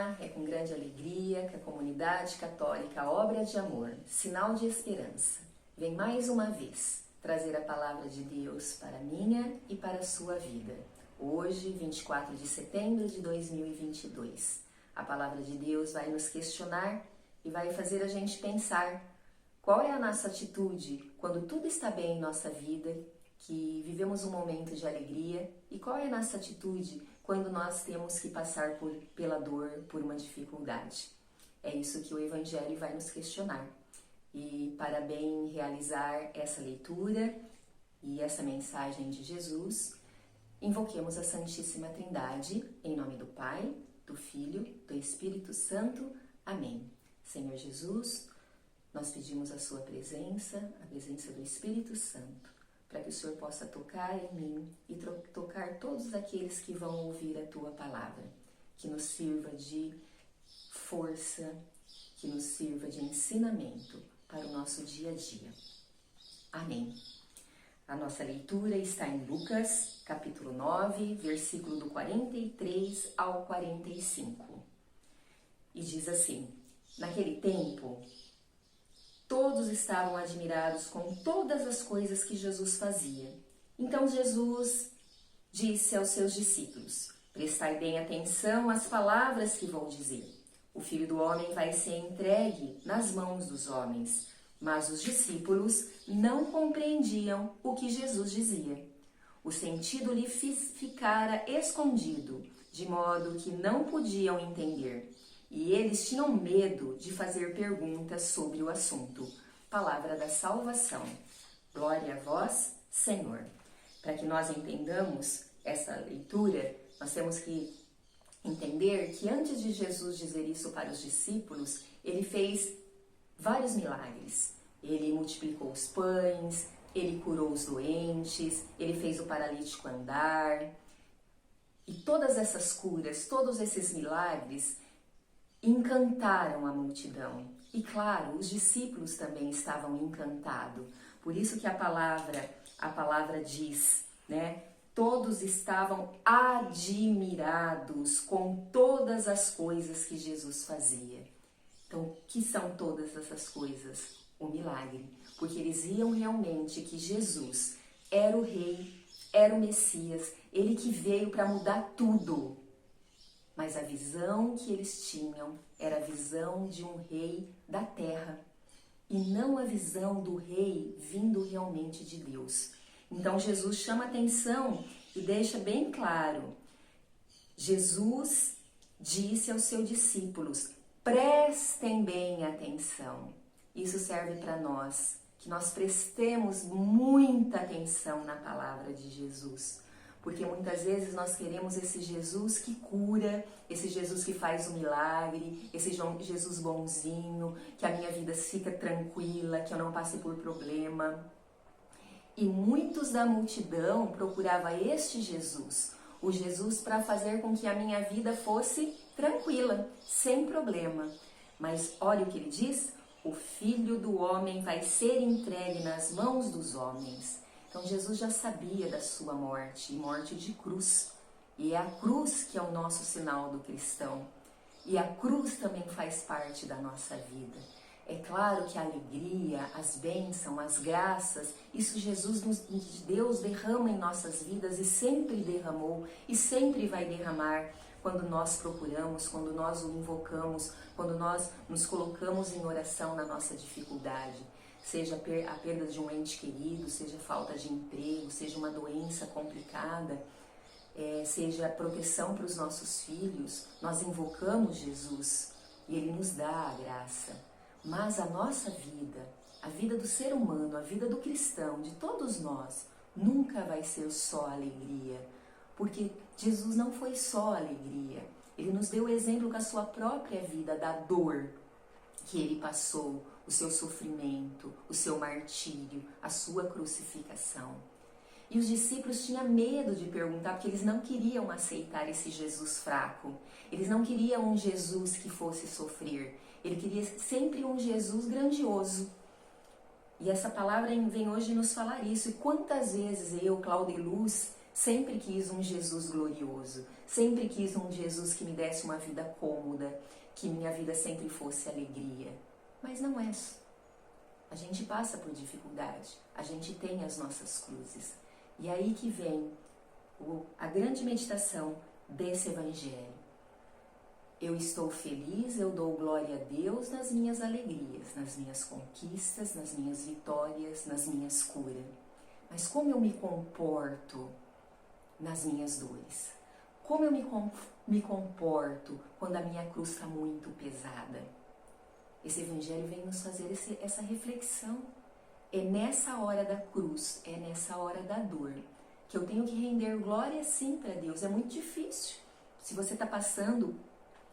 Olá, é com grande alegria que a comunidade católica Obra de Amor, Sinal de Esperança, vem mais uma vez trazer a palavra de Deus para a minha e para a sua vida. Hoje, 24 de setembro de 2022, a palavra de Deus vai nos questionar e vai fazer a gente pensar qual é a nossa atitude quando tudo está bem em nossa vida, que vivemos um momento de alegria, e qual é a nossa atitude quando nós temos que passar pela dor, por uma dificuldade. É isso que o Evangelho vai nos questionar. E para bem realizar essa leitura e essa mensagem de Jesus, invoquemos a Santíssima Trindade, em nome do Pai, do Filho, do Espírito Santo. Amém. Senhor Jesus, nós pedimos a sua presença, a presença do Espírito Santo, para que o Senhor possa tocar em mim e tocar todos aqueles que vão ouvir a Tua Palavra, que nos sirva de força, que nos sirva de ensinamento para o nosso dia a dia. Amém. A nossa leitura está em Lucas, capítulo 9, versículo do 43 ao 45. E diz assim: naquele tempo, todos estavam admirados com todas as coisas que Jesus fazia. Então Jesus disse aos seus discípulos: prestai bem atenção às palavras que vou dizer. O Filho do Homem vai ser entregue nas mãos dos homens. Mas os discípulos não compreendiam o que Jesus dizia. O sentido lhe ficara escondido, de modo que não podiam entender. E eles tinham medo de fazer perguntas sobre o assunto. Palavra da salvação. Glória a vós, Senhor. Para que nós entendamos essa leitura, nós temos que entender que antes de Jesus dizer isso para os discípulos, ele fez vários milagres. Ele multiplicou os pães, ele curou os doentes, ele fez o paralítico andar. E todas essas curas, todos esses milagres encantaram a multidão. E claro, os discípulos também estavam encantados. Por isso que a palavra diz, né? Todos estavam admirados com todas as coisas que Jesus fazia. Então, o que são todas essas coisas? O milagre. Porque eles viam realmente que Jesus era o Rei, era o Messias, ele que veio para mudar tudo. Mas a visão que eles tinham era a visão de um rei da terra e não a visão do rei vindo realmente de Deus. Então Jesus chama atenção e deixa bem claro. Jesus disse aos seus discípulos: prestem bem atenção. Isso serve para nós, que nós prestemos muita atenção na palavra de Jesus. Porque muitas vezes nós queremos esse Jesus que cura, esse Jesus que faz o milagre, esse Jesus bonzinho, que a minha vida fica tranquila, que eu não passe por problema. E muitos da multidão procuravam este Jesus, o Jesus para fazer com que a minha vida fosse tranquila, sem problema. Mas olha o que ele diz: o Filho do Homem vai ser entregue nas mãos dos homens. Então Jesus já sabia da sua morte, morte de cruz. E é a cruz que é o nosso sinal do cristão. E a cruz também faz parte da nossa vida. É claro que a alegria, as bênçãos, as graças, isso Deus derrama em nossas vidas e sempre derramou e sempre vai derramar quando nós procuramos, quando nós o invocamos, quando nós nos colocamos em oração na nossa dificuldade. Seja a perda de um ente querido, seja falta de emprego, seja uma doença complicada, seja a proteção para os nossos filhos, nós invocamos Jesus e Ele nos dá a graça. Mas a nossa vida, a vida do ser humano, a vida do cristão, de todos nós, nunca vai ser só alegria. Porque Jesus não foi só alegria. Ele nos deu exemplo com a sua própria vida, da dor que Ele passou, o seu sofrimento, o seu martírio, a sua crucificação. E os discípulos tinham medo de perguntar, porque eles não queriam aceitar esse Jesus fraco. Eles não queriam um Jesus que fosse sofrer. Ele queria sempre um Jesus grandioso. E essa palavra vem hoje nos falar isso. E quantas vezes eu, Cláudia Luz, Sempre quis um Jesus glorioso, sempre quis um Jesus que me desse uma vida cômoda, que minha vida sempre fosse alegria. Mas não é isso. A gente passa por dificuldade, a gente tem as nossas cruzes. E aí que vem a grande meditação desse Evangelho. Eu estou feliz, eu dou glória a Deus nas minhas alegrias, nas minhas conquistas, nas minhas vitórias, nas minhas curas. Mas como eu me comporto nas minhas dores? Como eu me comporto quando a minha cruz está muito pesada? Esse Evangelho vem nos fazer essa reflexão. É nessa hora da cruz, é nessa hora da dor, que eu tenho que render glória sim para Deus. É muito difícil. Se você está passando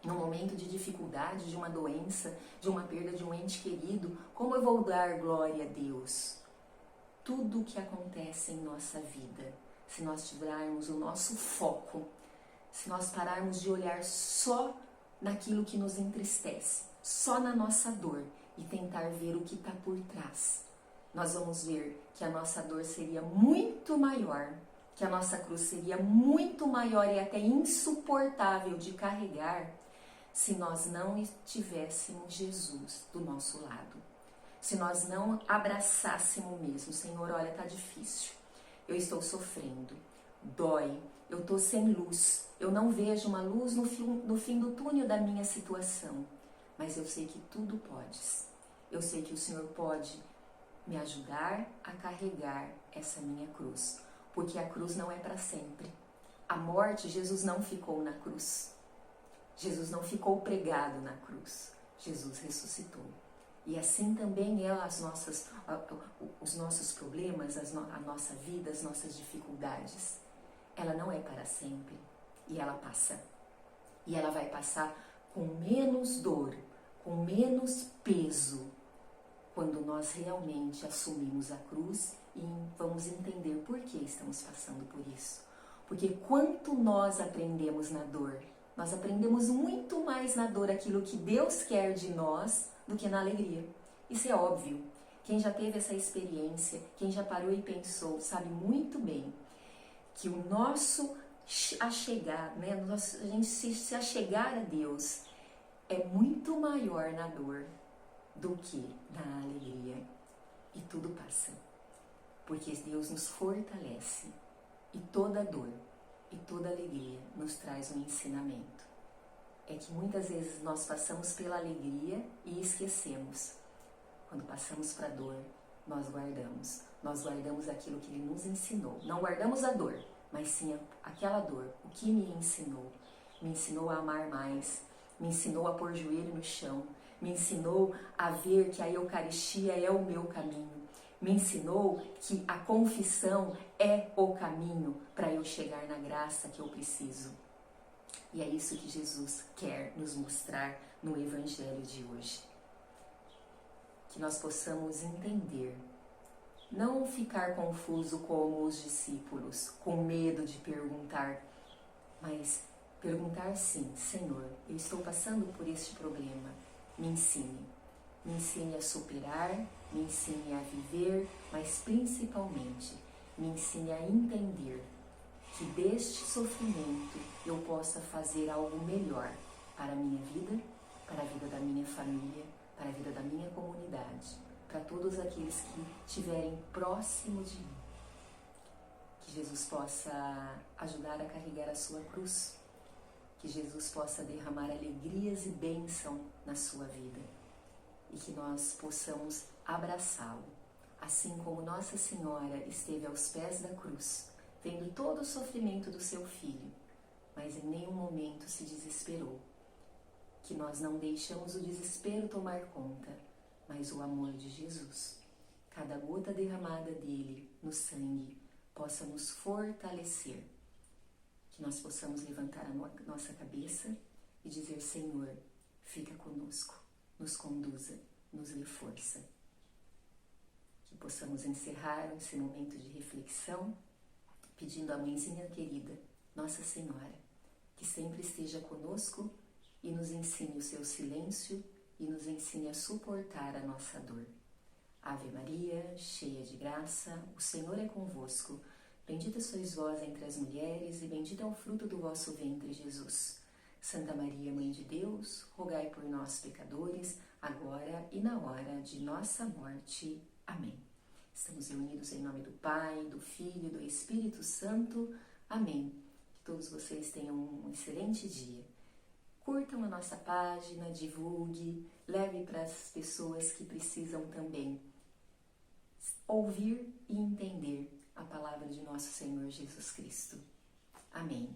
num momento de dificuldade, de uma doença, de uma perda de um ente querido, como eu vou dar glória a Deus? Tudo o que acontece em nossa vida, se nós tivermos o nosso foco, se nós pararmos de olhar só naquilo que nos entristece, só na nossa dor e tentar ver o que está por trás, nós vamos ver que a nossa dor seria muito maior, que a nossa cruz seria muito maior e até insuportável de carregar se nós não tivéssemos Jesus do nosso lado. Se nós não abraçássemos mesmo, Senhor, olha, tá difícil, eu estou sofrendo, dói, eu estou sem luz, eu não vejo uma luz no fim do túnel da minha situação, mas eu sei que tudo podes, eu sei que o Senhor pode me ajudar a carregar essa minha cruz, porque a cruz não é para sempre. A morte, Jesus não ficou na cruz, Jesus não ficou pregado na cruz, Jesus ressuscitou. E assim também os nossos problemas, a nossa vida, as nossas dificuldades, ela não é para sempre. E ela passa. E ela vai passar com menos dor, com menos peso, quando nós realmente assumimos a cruz e vamos entender por que estamos passando por isso. Porque quanto nós aprendemos na dor, nós aprendemos muito mais na dor aquilo que Deus quer de nós do que na alegria. Isso é óbvio. Quem já teve essa experiência, quem já parou e pensou, sabe muito bem que o nosso achegar, né, a gente se achegar a Deus é muito maior na dor do que na alegria. E tudo passa, porque Deus nos fortalece e toda dor e toda alegria nos traz um ensinamento. É que muitas vezes nós passamos pela alegria e esquecemos. Quando passamos para a dor, nós guardamos aquilo que Ele nos ensinou. Não guardamos a dor, mas sim aquela dor, o que me ensinou a amar mais, me ensinou a pôr joelho no chão, me ensinou a ver que a Eucaristia é o meu caminho, me ensinou que a confissão é o caminho para eu chegar na graça que eu preciso. E é isso que Jesus quer nos mostrar no Evangelho de hoje. Que nós possamos entender, não ficar confuso como os discípulos, com medo de perguntar, mas perguntar sim, Senhor, eu estou passando por este problema, me ensine a superar, me ensine a viver, mas principalmente me ensine a entender que deste sofrimento eu possa fazer algo melhor para a minha vida, para a vida da minha família, para a vida da minha comunidade, para todos aqueles que estiverem próximo de mim. Que Jesus possa ajudar a carregar a sua cruz, que Jesus possa derramar alegrias e bênção na sua vida e que nós possamos abraçá-lo, assim como Nossa Senhora esteve aos pés da cruz, vendo todo o sofrimento do seu filho, mas em nenhum momento se desesperou. Que nós não deixamos o desespero tomar conta, mas o amor de Jesus, cada gota derramada dele no sangue, possa nos fortalecer. Que nós possamos levantar a nossa cabeça e dizer, Senhor, fica conosco, nos conduza, nos dê força. Que possamos encerrar esse momento de reflexão pedindo à mãezinha querida, Nossa Senhora, que sempre esteja conosco e nos ensine o seu silêncio e nos ensine a suportar a nossa dor. Ave Maria, cheia de graça, o Senhor é convosco. Bendita sois vós entre as mulheres, e bendito é o fruto do vosso ventre, Jesus. Santa Maria, Mãe de Deus, rogai por nós, pecadores, agora e na hora de nossa morte. Amém. Estamos reunidos em nome do Pai, do Filho e do Espírito Santo. Amém. Que todos vocês tenham um excelente dia. Curtam a nossa página, divulgue, leve para as pessoas que precisam também ouvir e entender a palavra de nosso Senhor Jesus Cristo. Amém.